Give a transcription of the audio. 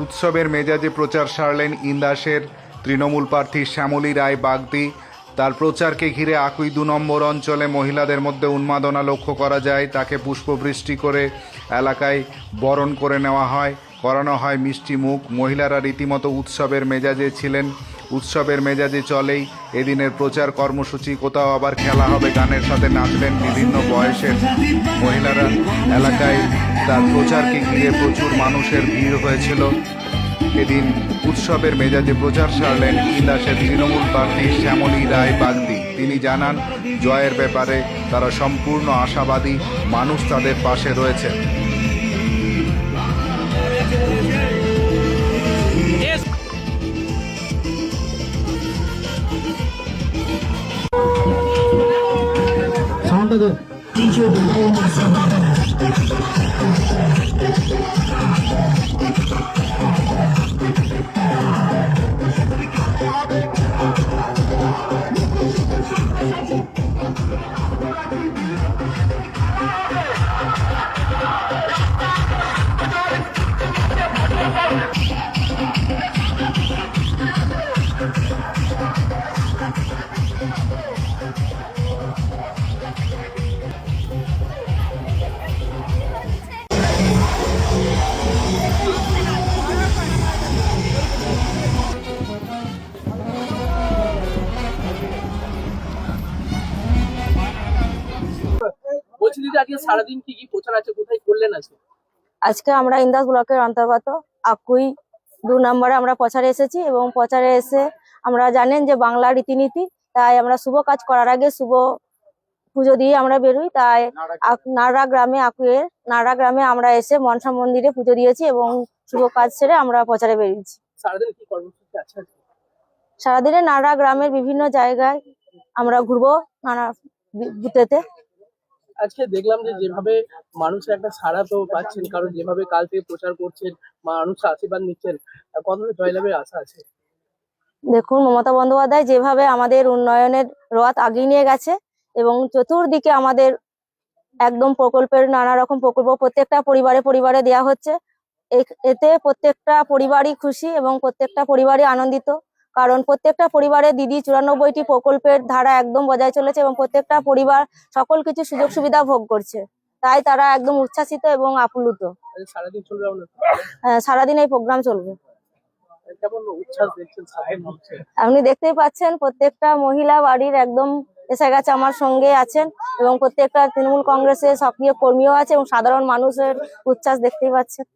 উৎসবের মেজাজে প্রচার সারলেন ইন্দাসের তৃণমূল প্রার্থী শ্যামলী রায় বাগদি। তার প্রচারকে ঘিরে আকুই ২ নম্বর অঞ্চলে মহিলাদের মধ্যে উন্মাদনা লক্ষ্য করা যায়। তাকে পুষ্পবৃষ্টি করে এলাকায় বরণ করে নেওয়া হয়, করানো হয় মিষ্টি মুখ। মহিলারা রীতিমতো উৎসবের মেজাজে ছিলেন। উৎসবের মেজাজে চলেই এদিনের প্রচার কর্মসূচি। কোথাও আবার খেলা হবে, গানের সাথে নাচলেন বিভিন্ন বয়সের মহিলারা। এলাকায় তার প্রচারকে ঘিরে প্রচুর মানুষের ভিড় হয়েছিল। এদিন উৎসবের মেজাজে প্রচার সারলেন ইন্দাসের তৃণমূল প্রার্থী শ্যামলী রায় বাগদি। তিনি জানান, জয়ের ব্যাপারে তারা সম্পূর্ণ আশাবাদী, মানুষ তাদের পাশে রয়েছে। বলছি দিদি, আজকে সারাদিন কি কি প্রচার আছে, কোথায় করলেন আজকে? আজকে আমরা ইন্দাস ব্লকের অন্তর্গত আকুই ২ নম্বরে আমরা প্রচারে এসেছি এবং প্রচারে এসে আমরা জানেন যে বাংলা রীতিনীতি, তাই আমরা শুভ কাজ করার আগে শুভ পুজো দিয়ে আমরা বেরোই। তাই নাড়া গ্রামে, আকুইয়ের নাড়া গ্রামে আমরা এসে মনসা মন্দিরে পুজো দিয়েছি এবং শুভ কাজ সেরে আমরা প্রচারে বেরিয়েছি। সারাদিন কি কর্মসূচি আছে? সারাদিনে নাড়া গ্রামের বিভিন্ন জায়গায় আমরা ঘুরবো, নানা বুথেতে। আজকে দেখলাম যে যেভাবে মানুষের একটা সাড়া তো পাচ্ছেন, কারণ যেভাবে কাল থেকে প্রচার করছেন, মানুষ আশীর্বাদ নিচ্ছেন, কতটা জয়লাভের আশা আছে? দেখুন, মমতা বন্দ্যোপাধ্যায় যেভাবে আমাদের উন্নয়নের রথ আগিয়ে নিয়ে গেছে এবং চতুর্দিকে আমাদের একদম প্রকল্পের নানা রকম প্রকল্প প্রত্যেকটা পরিবারে পরিবারে দেওয়া হচ্ছে। এতে প্রত্যেকটা পরিবারই খুশি এবং প্রত্যেকটা পরিবারই আনন্দিত, কারণ প্রত্যেকটা পরিবারে দিদি ৯৪টি প্রকল্পের ধারা একদম বজায় চলেছে এবং প্রত্যেকটা পরিবার সকল কিছু সুযোগ সুবিধা ভোগ করছে। তাই তারা একদম উচ্ছ্বাসিত এবং আপ্লুত। সারাদিন চলবে আপনার? সারাদিন এই প্রোগ্রাম চলবে। কেমন উচ্ছ্বাস দেখছেন সারাদিন? আপনি দেখতেই পাচ্ছেন প্রত্যেকটা মহিলা বাড়ির একদম এসে গেছে, আমার সঙ্গে আছেন এবং প্রত্যেকটা তৃণমূল কংগ্রেসের সক্রিয় কর্মীও আছে এবং সাধারণ মানুষের উচ্ছ্বাস দেখতেই পাচ্ছেন।